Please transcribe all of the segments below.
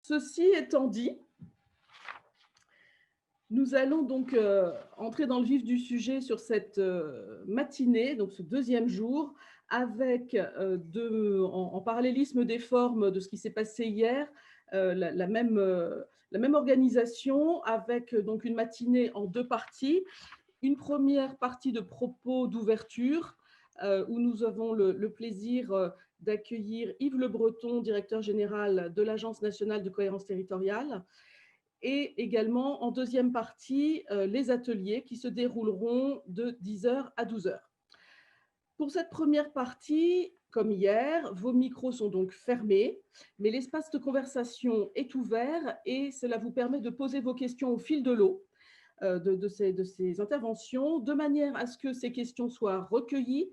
Ceci étant dit, nous allons donc entrer dans le vif du sujet sur cette matinée, donc ce deuxième jour, avec en parallélisme des formes de ce qui s'est passé hier, la même organisation, avec donc une matinée en deux parties. Une première partie de propos d'ouverture, où nous avons le plaisir d'accueillir Yves Le Breton, directeur général de l'Agence nationale de cohérence territoriale, et également en deuxième partie les ateliers qui se dérouleront de 10h à 12h. Pour cette première partie, comme hier, vos micros sont donc fermés, mais l'espace de conversation est ouvert et cela vous permet de poser vos questions au fil de l'eau de ces interventions, de manière à ce que ces questions soient recueillies,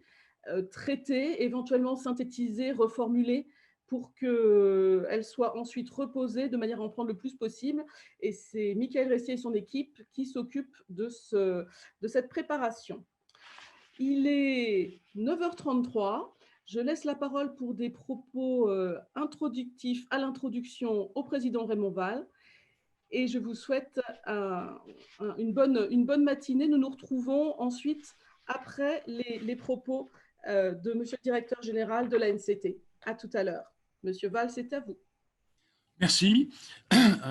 traitées, éventuellement synthétisées, reformulées, pour qu'elles soient ensuite reposées de manière à en prendre le plus possible. Et c'est Michael Ressier et son équipe qui s'occupent de cette préparation. Il est 9h33. Je laisse la parole pour des propos introductifs à l'introduction au président Raymond Vall. Et je vous souhaite une bonne matinée. Nous nous retrouvons ensuite après les propos de Monsieur le directeur général de l'ANCT. À tout à l'heure. Monsieur Vall, c'est à vous. Merci.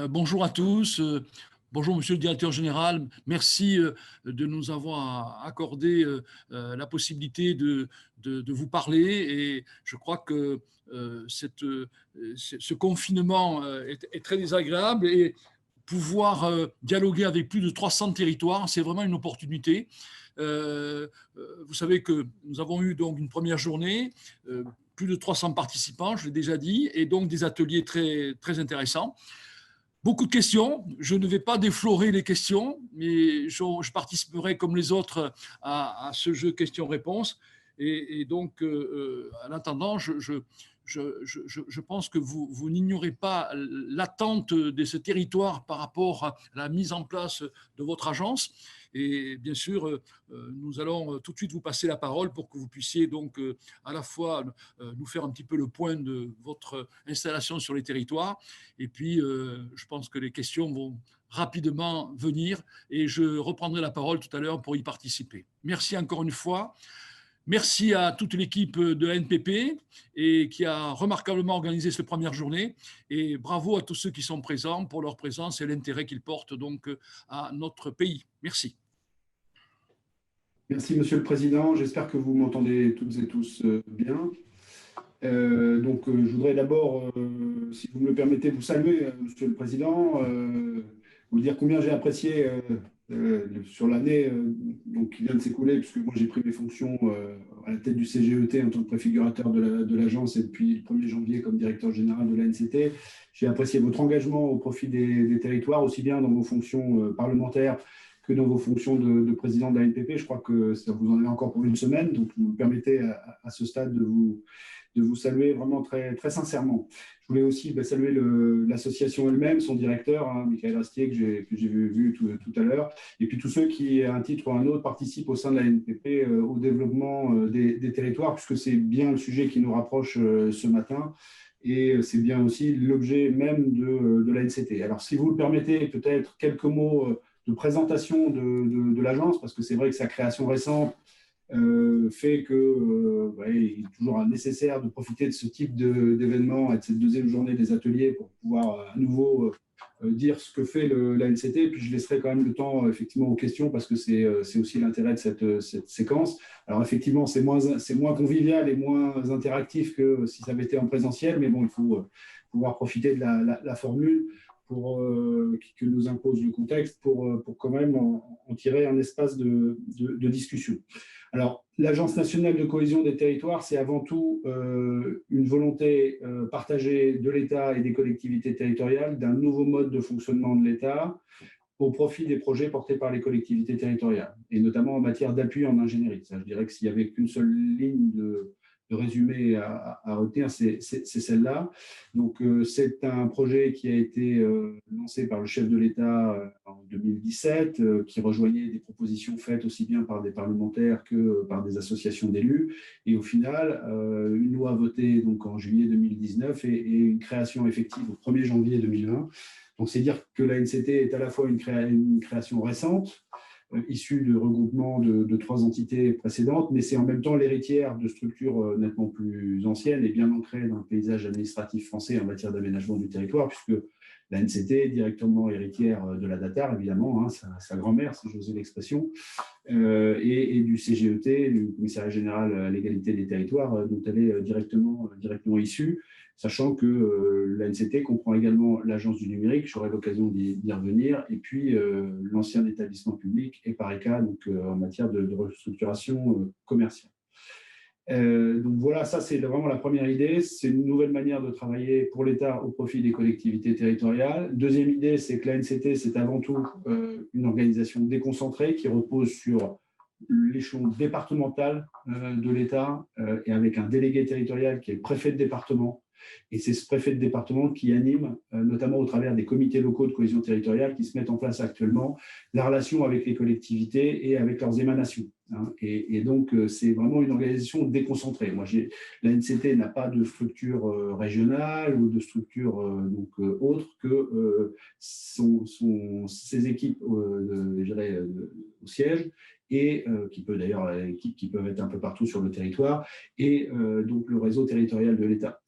Bonjour à tous. Bonjour, Monsieur le directeur général. Merci de nous avoir accordé la possibilité de vous parler. Et je crois que ce confinement est très désagréable et pouvoir dialoguer avec plus de 300 territoires, c'est vraiment une opportunité. Vous savez que nous avons eu donc une première journée, plus de 300 participants, je l'ai déjà dit, et donc des ateliers très, très intéressants. Beaucoup de questions. Je ne vais pas déflorer les questions, mais je participerai comme les autres à ce jeu questions-réponses. Et donc, en attendant, je pense que vous n'ignorez pas l'attente de ce territoire par rapport à la mise en place de votre agence. Et bien sûr, nous allons tout de suite vous passer la parole pour que vous puissiez donc à la fois nous faire un petit peu le point de votre installation sur les territoires. Et puis, je pense que les questions vont rapidement venir et je reprendrai la parole tout à l'heure pour y participer. Merci encore une fois. Merci à toute l'équipe de la NPP et qui a remarquablement organisé cette première journée. Et bravo à tous ceux qui sont présents pour leur présence et l'intérêt qu'ils portent donc à notre pays. Merci. Merci, Monsieur le Président. J'espère que vous m'entendez toutes et tous bien. Je voudrais d'abord, si vous me le permettez, vous saluer, Monsieur le Président, vous dire combien j'ai apprécié sur l'année qui vient de s'écouler, puisque moi j'ai pris mes fonctions à la tête du CGET en tant que préfigurateur de l'agence et depuis le 1er janvier comme directeur général de l'ANCT. J'ai apprécié votre engagement au profit des territoires, aussi bien dans vos fonctions parlementaires que dans vos fonctions de président de la NPP. Je crois que ça vous en avez encore pour une semaine, donc vous me permettez à ce stade de vous saluer vraiment très, très sincèrement. Je voulais aussi saluer l'association elle-même, son directeur, Michael Ressier, que j'ai vu tout à l'heure, et puis tous ceux qui, à un titre ou à un autre, participent au sein de la NPP au développement des territoires, puisque c'est bien le sujet qui nous rapproche ce matin, et c'est bien aussi l'objet même de la NCT. Alors, si vous le permettez, peut-être quelques mots de présentation de l'agence, parce que c'est vrai que sa création récente fait que il est toujours nécessaire de profiter de ce type d'événement et de cette deuxième journée des ateliers pour pouvoir à nouveau dire ce que fait la NCT. Puis je laisserai quand même le temps effectivement aux questions parce que c'est aussi l'intérêt de cette séquence. Alors effectivement, c'est moins convivial et moins interactif que si ça avait été en présentiel, mais bon, il faut pouvoir profiter de la formule que nous impose le contexte pour quand même en tirer un espace de discussion. Alors, l'Agence nationale de cohésion des territoires, c'est avant tout une volonté partagée de l'État et des collectivités territoriales d'un nouveau mode de fonctionnement de l'État au profit des projets portés par les collectivités territoriales, et notamment en matière d'appui en ingénierie. Ça, je dirais que s'il n'y avait qu'une seule ligne de résumé à retenir, c'est celle-là. Donc, c'est un projet qui a été lancé par le chef de l'État en 2017, qui rejoignait des propositions faites aussi bien par des parlementaires que par des associations d'élus. Et au final, une loi votée donc, en juillet 2019 et une création effective au 1er janvier 2020. Donc, c'est dire que l'ANCT est à la fois une création récente, issue de regroupement de 3 entités précédentes, mais c'est en même temps l'héritière de structures nettement plus anciennes et bien ancrées dans le paysage administratif français en matière d'aménagement du territoire, puisque l'ANCT est directement héritière de la DATAR, évidemment, hein, sa grand-mère, si j'ose l'expression, et du CGET, du Commissariat général à l'égalité des territoires, dont elle est directement issue, sachant que l'ANCT comprend également l'Agence du numérique, j'aurai l'occasion d'y revenir, et puis l'ancien établissement public EPARECA, donc en matière de restructuration commerciale. Donc voilà, ça c'est vraiment la première idée, c'est une nouvelle manière de travailler pour l'État au profit des collectivités territoriales. Deuxième idée, c'est que l'ANCT, c'est avant tout une organisation déconcentrée qui repose sur l'échelon départemental de l'État et avec un délégué territorial qui est le préfet de département. Et c'est ce préfet de département qui anime, notamment au travers des comités locaux de cohésion territoriale qui se mettent en place actuellement, la relation avec les collectivités et avec leurs émanations. Hein. Et donc, c'est vraiment une organisation déconcentrée. L'ANCT n'a pas de structure régionale ou de structure autre que ses équipes au siège, et qui peuvent être un peu partout sur le territoire, et donc le réseau territorial de l'État.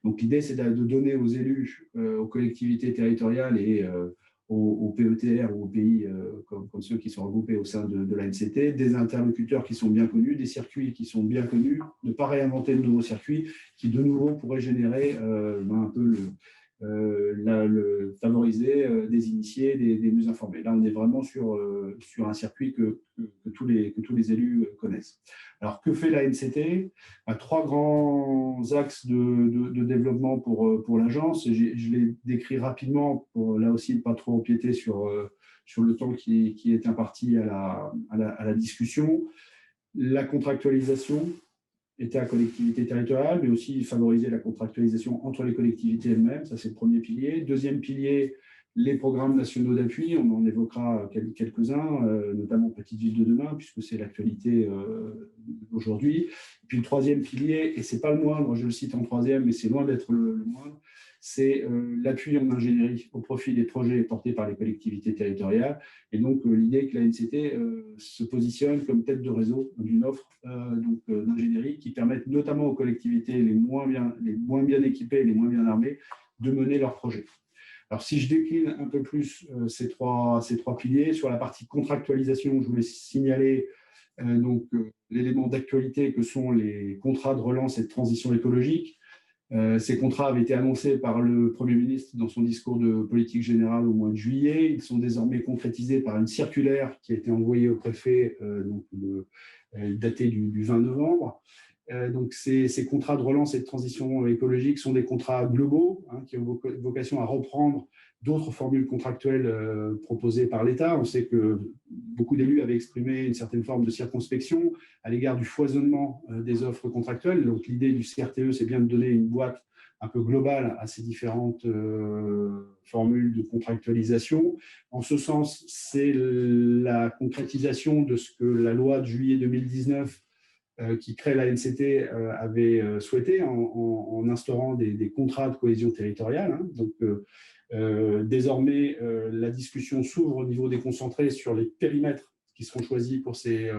Donc, l'idée, c'est de donner aux élus, aux collectivités territoriales et aux PETR ou aux pays comme ceux qui sont regroupés au sein de l'ANCT, des interlocuteurs qui sont bien connus, des circuits qui sont bien connus, ne pas réinventer de nouveaux circuits qui, de nouveau, pourraient générer un peu favoriser des initiés, des mieux informés. Là, on est vraiment sur un circuit que tous les élus connaissent. Alors, que fait l'ANCT ? 3 grands axes de développement pour l'agence. Je les décris rapidement pour, là aussi, ne pas trop empiéter sur le temps qui est imparti à la discussion. La contractualisation, État, collectivité territoriale, mais aussi favoriser la contractualisation entre les collectivités elles-mêmes. Ça, c'est le premier pilier. Deuxième pilier, les programmes nationaux d'appui. On en évoquera quelques-uns, notamment Petite Ville de demain, puisque c'est l'actualité aujourd'hui. Puis le troisième pilier, et ce n'est pas le moindre, je le cite en troisième, mais c'est loin d'être le moindre, c'est l'appui en ingénierie au profit des projets portés par les collectivités territoriales. Et donc, l'idée que l'ANCT se positionne comme tête de réseau d'une offre d'ingénierie qui permette notamment aux collectivités les moins bien équipées, les moins bien armées, de mener leurs projets. Alors, si je décline un peu plus ces trois piliers, sur la partie contractualisation, je voulais signaler l'élément d'actualité que sont les contrats de relance et de transition écologique. Ces contrats avaient été annoncés par le Premier ministre dans son discours de politique générale au mois de juillet. Ils sont désormais concrétisés par une circulaire qui a été envoyée au préfet, datée du 20 novembre. Donc, ces contrats de relance et de transition écologique sont des contrats globaux qui ont vocation à reprendre d'autres formules contractuelles proposées par l'État. On sait que beaucoup d'élus avaient exprimé une certaine forme de circonspection à l'égard du foisonnement des offres contractuelles. Donc, l'idée du CRTE, c'est bien de donner une boîte un peu globale à ces différentes formules de contractualisation. En ce sens, c'est la concrétisation de ce que la loi de juillet 2019 qui crée l'ANCT avait souhaité en instaurant des contrats de cohésion territoriale. Donc, désormais, la discussion s'ouvre au niveau déconcentré sur les périmètres qui seront choisis pour ces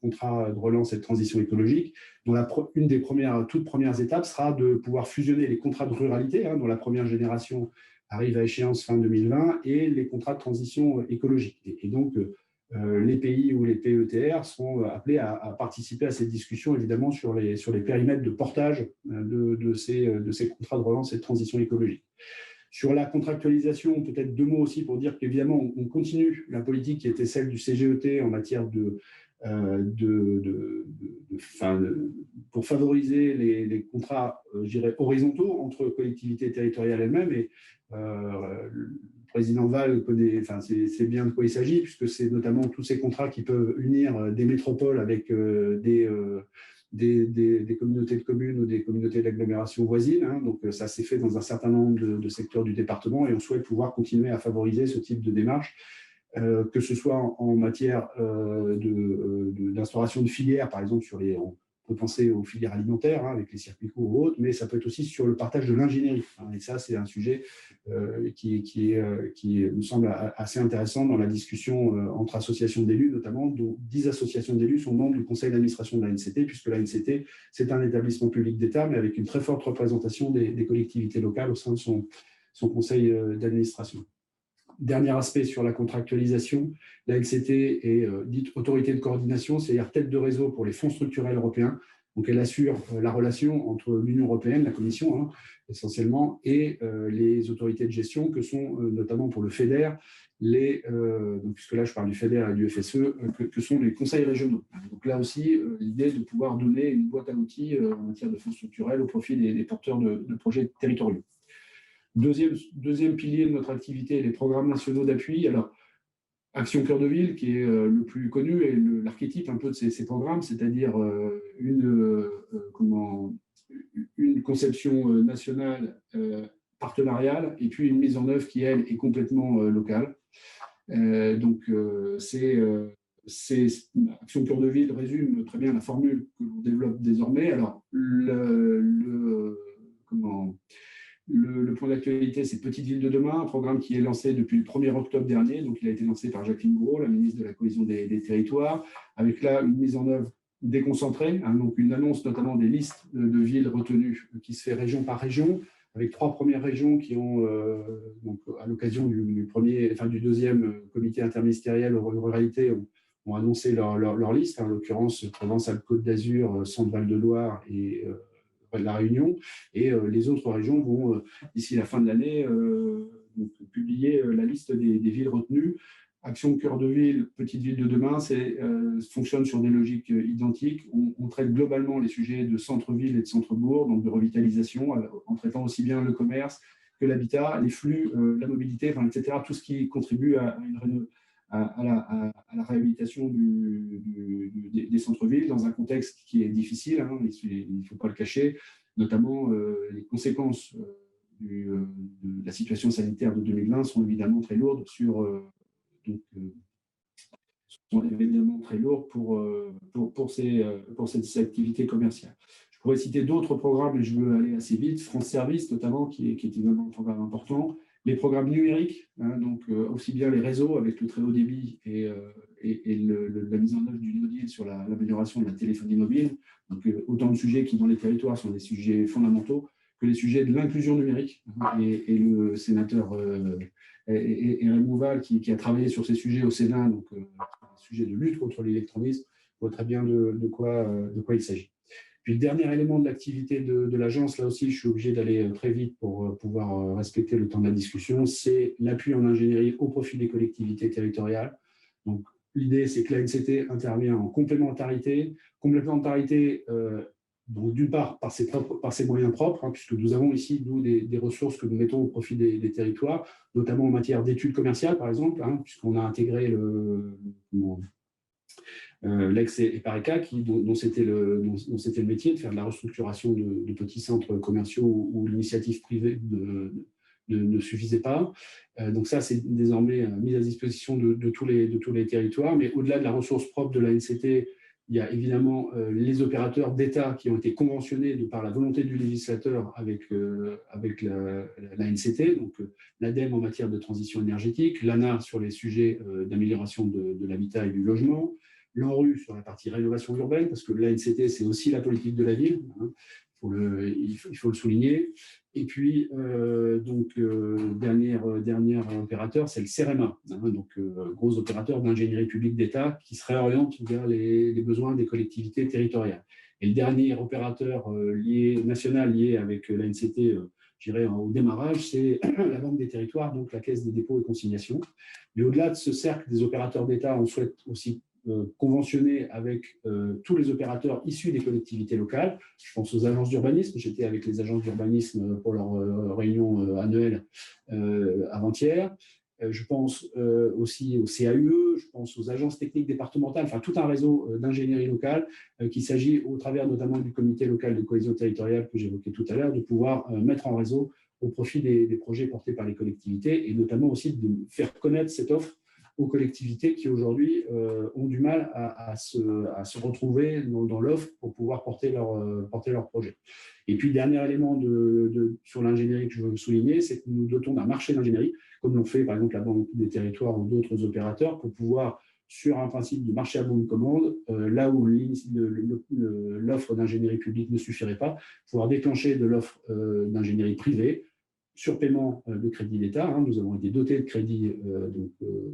contrats de relance et de transition écologique, dont une des toutes premières étapes sera de pouvoir fusionner les contrats de ruralité, dont la première génération arrive à échéance fin 2020, et les contrats de transition écologique. Et donc, les pays ou les PETR sont appelés à participer à cette discussion, évidemment, sur les périmètres de portage de ces contrats de relance et de transition écologique. Sur la contractualisation, peut-être 2 mots aussi pour dire qu'évidemment, on continue la politique qui était celle du CGET en matière pour favoriser les contrats, je dirais, horizontaux entre collectivités territoriales elles-mêmes. Et le président Val connaît, c'est bien de quoi il s'agit, puisque c'est notamment tous ces contrats qui peuvent unir des métropoles avec des communautés de communes ou des communautés d'agglomération voisines. Hein. Donc, ça s'est fait dans un certain nombre de secteurs du département et on souhaite pouvoir continuer à favoriser ce type de démarche, que ce soit en matière d'instauration de filières, par exemple, on peut penser aux filières alimentaires, hein, avec les circuits courts ou autres, mais ça peut être aussi sur le partage de l'ingénierie. Hein, et ça, c'est un sujet qui me semble assez intéressant dans la discussion entre associations d'élus, notamment, dont 10 associations d'élus sont membres du conseil d'administration de l'ANCT, puisque l'ANCT, c'est un établissement public d'État, mais avec une très forte représentation des collectivités locales au sein de son conseil d'administration. Dernier aspect sur la contractualisation, la LCT est dite autorité de coordination, c'est-à-dire tête de réseau pour les fonds structurels européens. Donc, elle assure la relation entre l'Union européenne, la Commission, hein, essentiellement, et les autorités de gestion, que sont notamment pour le FEDER, donc, puisque là je parle du FEDER et du FSE, que sont les conseils régionaux. Donc là aussi, l'idée de pouvoir donner une boîte à outils en matière de fonds structurels au profit des porteurs de projets territoriaux. Deuxième pilier de notre activité, les programmes nationaux d'appui. Alors, Action Cœur de Ville, qui est le plus connu et l'archétype un peu de ces programmes, c'est-à-dire une conception nationale partenariale et puis une mise en œuvre qui, elle, est complètement locale. Action Cœur de Ville résume très bien la formule que l'on développe désormais. Alors, le point d'actualité, c'est Petite Ville de demain, un programme qui est lancé depuis le 1er octobre dernier. Donc, il a été lancé par Jacqueline Gourault, la ministre de la Cohésion des Territoires, avec là une mise en œuvre déconcentrée, hein, donc une annonce notamment des listes de villes retenues qui se fait région par région, avec 3 premières régions qui ont, donc, à l'occasion du deuxième comité interministériel aux ruralités, ont annoncé leur liste, hein, en l'occurrence Provence-Alpes-Côte d'Azur, Centre-Val de Loire et de la Réunion, et les autres régions vont, d'ici la fin de l'année, publier la liste des villes retenues. Action Cœur de Ville, Petite Ville de demain, fonctionne sur des logiques identiques. On traite globalement les sujets de centre-ville et de centre-bourg, donc de revitalisation, en traitant aussi bien le commerce que l'habitat, les flux, la mobilité, etc., tout ce qui contribue à la réhabilitation des centres-villes dans un contexte qui est difficile, hein, il ne faut pas le cacher, notamment les conséquences de la situation sanitaire de 2020 sont évidemment très lourdes pour ces activités commerciales. Je pourrais citer d'autres programmes, mais je veux aller assez vite. France Service, notamment, qui est évidemment un programme important. Les programmes numériques, hein, donc aussi bien les réseaux avec le très haut débit et la mise en œuvre du No Deal sur l'amélioration de la téléphonie mobile. Donc, autant de sujets qui, dans les territoires, sont des sujets fondamentaux, que les sujets de l'inclusion numérique. Et le sénateur Éric Mouval, qui a travaillé sur ces sujets au Sénat, donc sujet de lutte contre l'électronisme, voit très bien de quoi il s'agit. Puis le dernier élément de l'activité de l'agence, là aussi, je suis obligé d'aller très vite pour pouvoir respecter le temps de la discussion, c'est l'appui en ingénierie au profit des collectivités territoriales. Donc, l'idée, c'est que l'ANCT intervient en complémentarité. Donc, d'une part, par ses moyens propres, hein, puisque nous avons ici, nous, des ressources que nous mettons au profit des territoires, notamment en matière d'études commerciales, par exemple, hein, puisqu'on a intégré l'ex-EPARECA, dont c'était le métier de faire de la restructuration de petits centres commerciaux où l'initiative privée ne suffisait pas. Donc ça, c'est désormais mis à disposition de tous les territoires. Mais au-delà de la ressource propre de l'ANCT, il y a évidemment les opérateurs d'État qui ont été conventionnés de par la volonté du législateur avec l'ANCT, donc l'ADEME en matière de transition énergétique, l'ANA sur les sujets d'amélioration de l'habitat et du logement, l'ANRU sur la partie rénovation urbaine, parce que l'ANCT, c'est aussi la politique de la ville, hein, il faut le souligner. Et puis, dernier opérateur, c'est le CEREMA, hein, donc gros opérateur d'ingénierie publique d'État qui se réoriente vers les besoins des collectivités territoriales. Et le dernier opérateur national lié avec l'ANCT, je dirais au démarrage, c'est la Banque des Territoires, donc la Caisse des dépôts et consignations. Mais au-delà de ce cercle des opérateurs d'État, on souhaite aussi conventionner avec tous les opérateurs issus des collectivités locales. Je pense aux agences d'urbanisme. J'étais avec les agences d'urbanisme pour leur réunion annuelle avant-hier. Je pense aussi au CAUE, je pense aux agences techniques départementales, enfin tout un réseau d'ingénierie locale qu'il s'agit, au travers notamment du comité local de cohésion territoriale que j'évoquais tout à l'heure, de pouvoir mettre en réseau au profit des projets portés par les collectivités et notamment aussi de faire connaître cette offre aux collectivités qui aujourd'hui ont du mal à se retrouver dans l'offre pour pouvoir porter leur projet. Et puis, dernier élément sur l'ingénierie que je veux souligner, c'est que nous dotons d'un marché d'ingénierie, comme l'ont fait par exemple la Banque des Territoires ou d'autres opérateurs, pour pouvoir, sur un principe de marché à bon de commande, là où l'offre d'ingénierie publique ne suffirait pas, pouvoir déclencher de l'offre d'ingénierie privée sur paiement de crédit d'État. Nous avons été dotés de crédit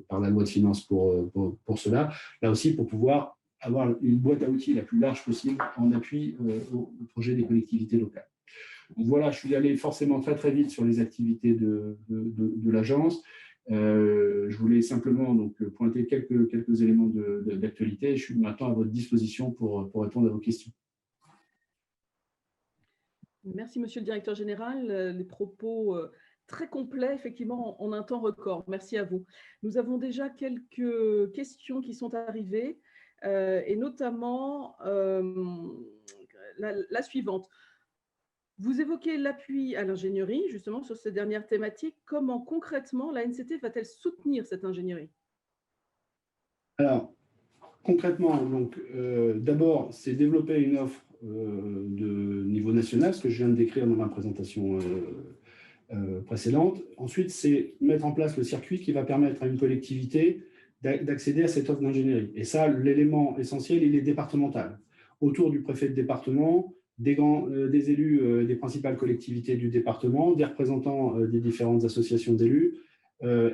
par la loi de finances pour cela, là aussi pour pouvoir avoir une boîte à outils la plus large possible en appui au projet des collectivités locales. Donc voilà, je suis allé forcément très très vite sur les activités de l'agence. Je voulais simplement donc pointer quelques éléments d'actualité. Je suis maintenant à votre disposition pour répondre à vos questions. Merci, monsieur le directeur général. Les propos très complets, effectivement, en un temps record. Merci à vous. Nous avons déjà quelques questions qui sont arrivées, et notamment la suivante. Vous évoquez l'appui à l'ingénierie, justement, sur cette dernière thématique. Comment, concrètement, l'ANCT va-t-elle soutenir cette ingénierie? Alors, concrètement, d'abord, c'est développer une offre de niveau national, ce que je viens de décrire dans ma présentation précédente. Ensuite, c'est mettre en place le circuit qui va permettre à une collectivité d'accéder à cette offre d'ingénierie. Et ça, l'élément essentiel, il est départemental. Autour du préfet de département, des élus des principales collectivités du département, des représentants des différentes associations d'élus,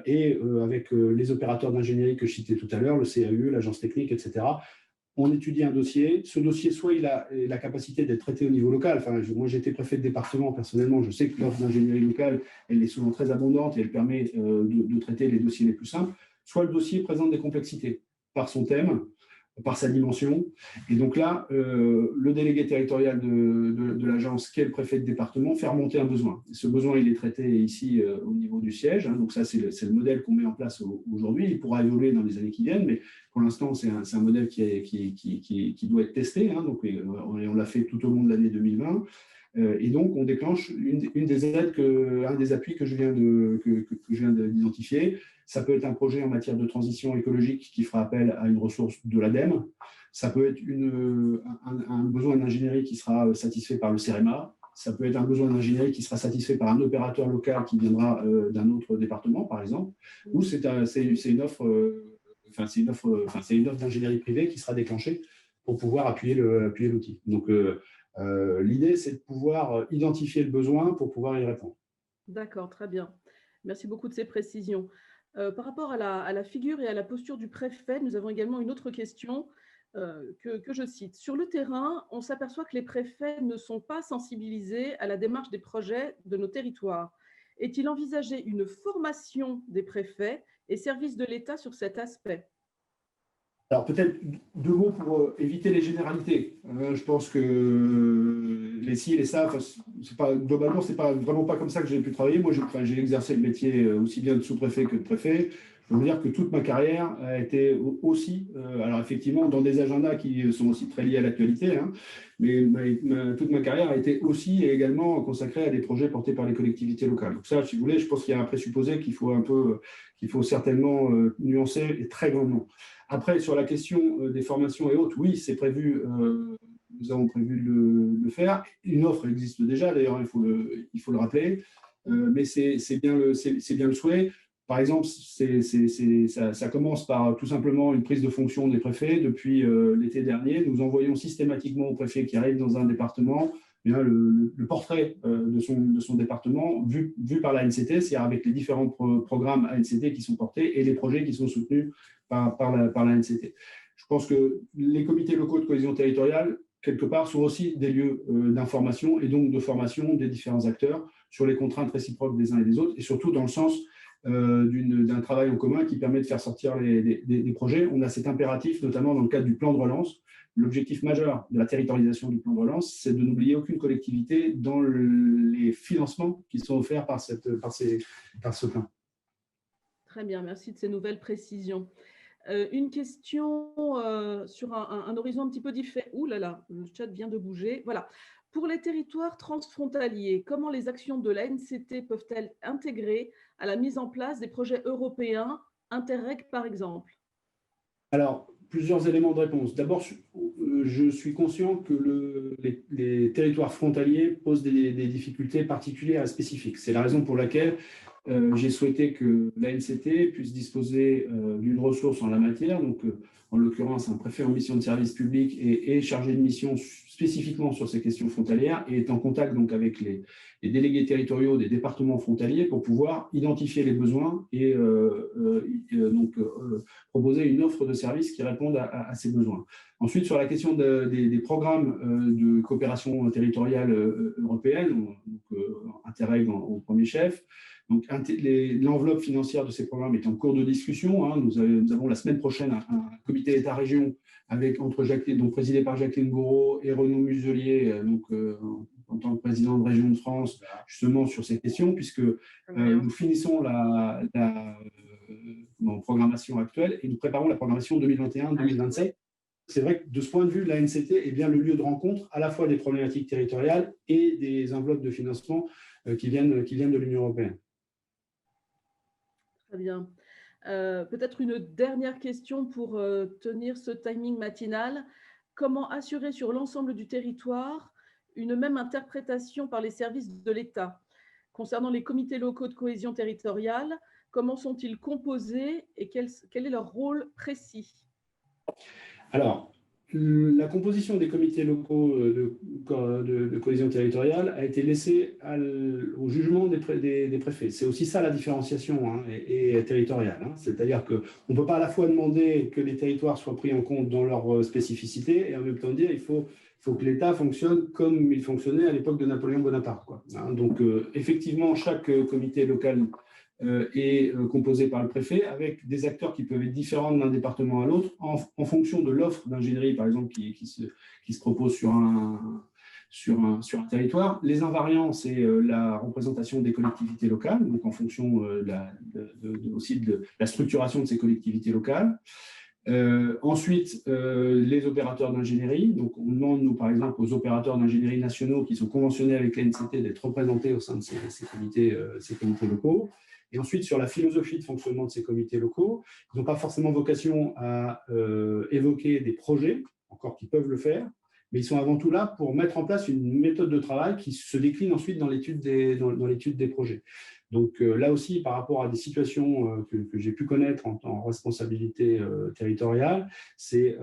et avec les opérateurs d'ingénierie que je citais tout à l'heure, le CAUE, l'agence technique, etc. On étudie un dossier. Ce dossier, soit il a la capacité d'être traité au niveau local. Enfin, moi, j'étais préfet de département, personnellement, je sais que l'offre d'ingénierie locale, elle est souvent très abondante et elle permet de traiter les dossiers les plus simples. Soit le dossier présente des complexités par son thème, par sa dimension. Et donc là, le délégué territorial de l'agence, qui est le préfet de département, fait remonter un besoin. Et ce besoin, il est traité ici au niveau du siège. Donc ça, c'est le modèle qu'on met en place aujourd'hui. Il pourra évoluer dans les années qui viennent, mais pour l'instant, c'est un modèle qui doit être testé. Donc, on l'a fait tout au long de l'année 2020. Et donc, on déclenche une des aides, un des appuis que je viens d'identifier. Ça peut être un projet en matière de transition écologique qui fera appel à une ressource de l'ADEME. Ça peut être un besoin d'ingénierie qui sera satisfait par le CEREMA. Ça peut être un besoin d'ingénierie qui sera satisfait par un opérateur local qui viendra d'un autre département, par exemple. Ou c'est une offre d'ingénierie privée qui sera déclenchée pour pouvoir appuyer l'outil. Donc, l'idée, c'est de pouvoir identifier le besoin pour pouvoir y répondre. D'accord, très bien. Merci beaucoup de ces précisions. Par rapport à la figure et à la posture du préfet, nous avons également une autre question que je cite. Sur le terrain, on s'aperçoit que les préfets ne sont pas sensibilisés à la démarche des projets de nos territoires. Est-il envisagé une formation des préfets et services de l'État sur cet aspect? Alors peut-être deux mots pour éviter les généralités. Je pense que les ci et les ça, globalement, c'est vraiment pas comme ça que j'ai pu travailler. Moi, j'ai exercé le métier aussi bien de sous-préfet que de préfet. Je peux vous dire que toute ma carrière a été aussi, alors effectivement, dans des agendas qui sont aussi très liés à l'actualité, mais toute ma carrière a été aussi et également consacrée à des projets portés par les collectivités locales. Donc ça, si vous voulez, je pense qu'il y a un présupposé qu'il faut certainement nuancer et très grandement. Après, sur la question des formations et autres, oui, c'est prévu, nous avons prévu de le faire. Une offre existe déjà, d'ailleurs, il faut le rappeler, mais c'est bien le souhait. Par exemple, ça commence par tout simplement une prise de fonction des préfets. Depuis l'été dernier, nous envoyons systématiquement aux préfets qui arrivent dans un département le portrait de son département vu par la ANCT, c'est-à-dire avec les différents programmes ANCT qui sont portés et les projets qui sont soutenus par la ANCT. Je pense que les comités locaux de cohésion territoriale, quelque part, sont aussi des lieux d'information et donc de formation des différents acteurs sur les contraintes réciproques des uns et des autres, et surtout dans le sens d'un travail en commun qui permet de faire sortir des projets. On a cet impératif, notamment dans le cadre du plan de relance. L'objectif majeur de la territorialisation du plan de relance, c'est de n'oublier aucune collectivité dans les financements qui sont offerts par ce plan. Très bien, merci de ces nouvelles précisions. Une question sur un horizon un petit peu différent. Ouh là là, le chat vient de bouger. Voilà. Pour les territoires transfrontaliers, comment les actions de la NCT peuvent-elles intégrer à la mise en place des projets européens, Interreg par exemple? Alors, plusieurs éléments de réponse. D'abord, je suis conscient que les territoires frontaliers posent des difficultés particulières et spécifiques. C'est la raison pour laquelle j'ai souhaité que l'ANCT puisse disposer d'une ressource en la matière, donc en l'occurrence un préfet en mission de service public et chargé de mission spécifiquement sur ces questions frontalières et est en contact donc avec les délégués territoriaux des départements frontaliers pour pouvoir identifier les besoins et proposer une offre de services qui répondent à ces besoins. Ensuite, sur la question des programmes de coopération territoriale européenne, Interreg au premier chef, l'enveloppe financière de ces programmes est en cours de discussion. Hein. Nous avons la semaine prochaine un comité État-région présidé par Jacqueline Gouraud et Renaud Muselier, en tant que président de région de France, justement sur ces questions, puisque nous finissons la programmation actuelle et nous préparons la programmation 2021-2027. C'est vrai que de ce point de vue, l'ANCT est bien le lieu de rencontre à la fois des problématiques territoriales et des enveloppes de financement qui viennent de l'Union européenne. Très bien. Peut-être une dernière question pour tenir ce timing matinal. Comment assurer sur l'ensemble du territoire une même interprétation par les services de l'État? Concernant les comités locaux de cohésion territoriale, comment sont-ils composés et quel est leur rôle précis? Alors, la composition des comités locaux de cohésion territoriale a été laissée au jugement des préfets. C'est aussi ça la différenciation et territoriale. C'est-à-dire qu'on ne peut pas à la fois demander que les territoires soient pris en compte dans leur spécificité et en même temps dire il faut que l'État fonctionne comme il fonctionnait à l'époque de Napoléon Bonaparte. Donc, effectivement, chaque comité local est composé par le préfet avec des acteurs qui peuvent être différents d'un département à l'autre en fonction de l'offre d'ingénierie, par exemple, qui se propose sur un territoire. Les invariants, c'est la représentation des collectivités locales, donc en fonction aussi de la structuration de ces collectivités locales. Ensuite, les opérateurs d'ingénierie. Donc, on demande, nous, par exemple, aux opérateurs d'ingénierie nationaux qui sont conventionnés avec l'ANCT d'être représentés au sein de ces comités locaux. Et ensuite, sur la philosophie de fonctionnement de ces comités locaux, ils n'ont pas forcément vocation à évoquer des projets, encore qu'ils peuvent le faire, mais ils sont avant tout là pour mettre en place une méthode de travail qui se décline ensuite dans l'étude des projets. Donc là aussi, par rapport à des situations que j'ai pu connaître en responsabilité territoriale, c'est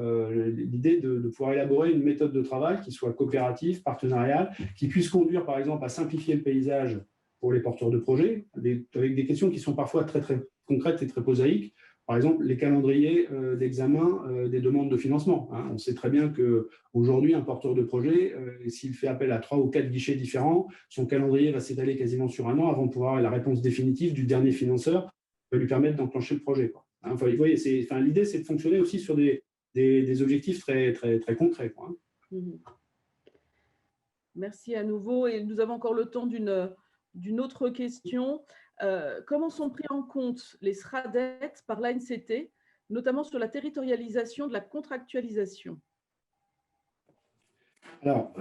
l'idée de pouvoir élaborer une méthode de travail qui soit coopérative, partenariale, qui puisse conduire par exemple à simplifier le paysage pour les porteurs de projets, avec des questions qui sont parfois très, très concrètes et très prosaïques. Par exemple, les calendriers d'examen des demandes de financement. On sait très bien qu'aujourd'hui, un porteur de projet, s'il fait appel à 3 ou 4 guichets différents, son calendrier va s'étaler quasiment sur 1 an avant de pouvoir avoir la réponse définitive du dernier financeur qui va lui permettre d'enclencher le projet. Vous voyez, l'idée, c'est de fonctionner aussi sur des objectifs très, très, très concrets. Merci à nouveau. Et nous avons encore le temps d'une autre question. Comment sont pris en compte les SRADET par l'ANCT, notamment sur la territorialisation de la contractualisation? Alors,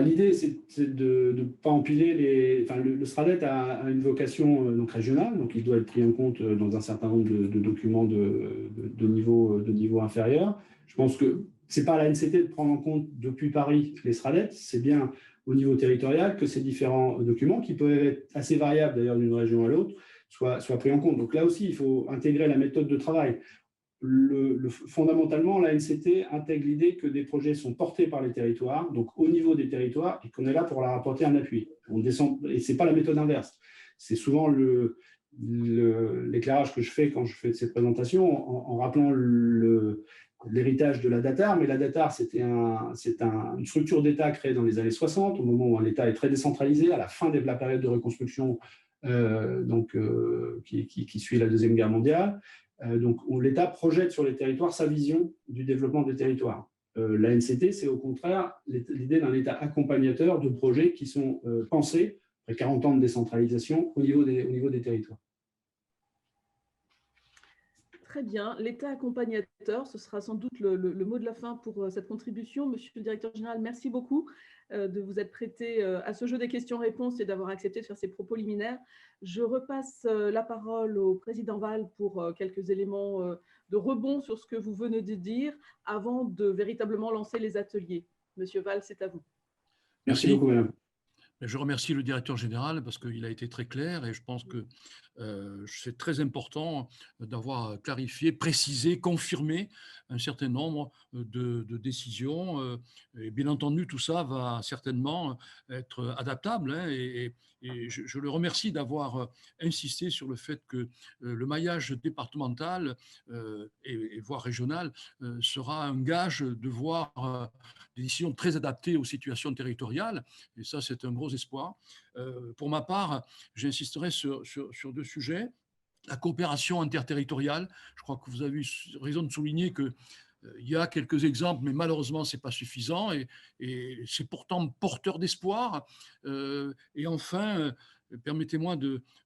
l'idée, c'est de ne pas empiler le SRADET a une vocation donc régionale, donc il doit être pris en compte dans un certain nombre de documents de niveau inférieur. Je pense que ce n'est pas à l'ANCT de prendre en compte depuis Paris les SRADET, c'est bien au niveau territorial que ces différents documents, qui peuvent être assez variables d'ailleurs d'une région à l'autre, soient pris en compte. Donc là aussi, il faut intégrer la méthode de travail. Fondamentalement, l'ANCT intègre l'idée que des projets sont portés par les territoires, donc au niveau des territoires, et qu'on est là pour leur apporter un appui. On descend, et ce n'est pas la méthode inverse. C'est souvent l'éclairage que je fais quand je fais cette présentation, en rappelant l'héritage de la DATAR, mais la DATAR, c'est une structure d'État créée dans les années 60, au moment où l'État est très décentralisé, à la fin de la période de reconstruction qui suit la Deuxième Guerre mondiale. Donc, l'État projette sur les territoires sa vision du développement des territoires. L'ANCT, c'est au contraire l'idée d'un État accompagnateur de projets qui sont pensés, après 40 ans de décentralisation, au niveau des territoires. Très bien. L'État accompagnateur, ce sera sans doute le mot de la fin pour cette contribution. Monsieur le directeur général, merci beaucoup de vous être prêté à ce jeu des questions-réponses et d'avoir accepté de faire ces propos liminaires. Je repasse la parole au président Val pour quelques éléments de rebond sur ce que vous venez de dire avant de véritablement lancer les ateliers. Monsieur Val, c'est à vous. Merci beaucoup, madame. Je remercie le directeur général parce qu'il a été très clair et je pense que c'est très important d'avoir clarifié, précisé, confirmé un certain nombre de décisions. Et bien entendu, tout ça va certainement être adaptable. Hein, et je le remercie d'avoir insisté sur le fait que le maillage départemental et voire régional sera un gage de voir des décisions très adaptées aux situations territoriales. Et ça, c'est un gros espoir. Pour ma part, j'insisterai sur deux sujets. La coopération interterritoriale. Je crois que vous avez eu raison de souligner que il y a quelques exemples, mais malheureusement, ce n'est pas suffisant et c'est pourtant porteur d'espoir. Et enfin, permettez-moi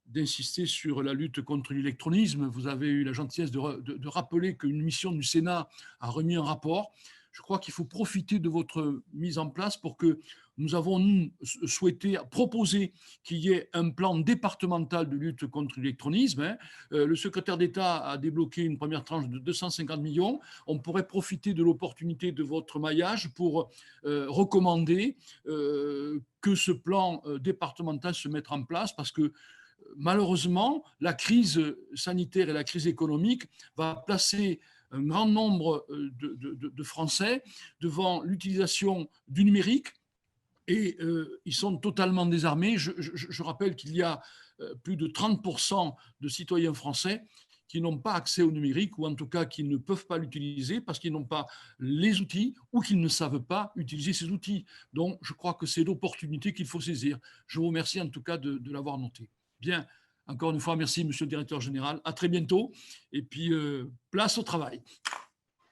d'insister sur la lutte contre l'illectronisme. Vous avez eu la gentillesse de rappeler qu'une mission du Sénat a remis un rapport. Je crois qu'il faut profiter de votre mise en place pour que nous avons souhaité proposer qu'il y ait un plan départemental de lutte contre l'illectronisme. Hein. Le secrétaire d'État a débloqué une première tranche de 250 millions. On pourrait profiter de l'opportunité de votre maillage pour recommander que ce plan départemental se mette en place parce que malheureusement, la crise sanitaire et la crise économique va placer un grand nombre de Français devant l'utilisation du numérique et ils sont totalement désarmés. Je rappelle qu'il y a plus de 30% de citoyens français qui n'ont pas accès au numérique ou en tout cas qui ne peuvent pas l'utiliser parce qu'ils n'ont pas les outils ou qu'ils ne savent pas utiliser ces outils. Donc, je crois que c'est l'opportunité qu'il faut saisir. Je vous remercie en tout cas de l'avoir noté. Bien. Encore une fois, merci, monsieur le directeur général. À très bientôt. Et puis, place au travail.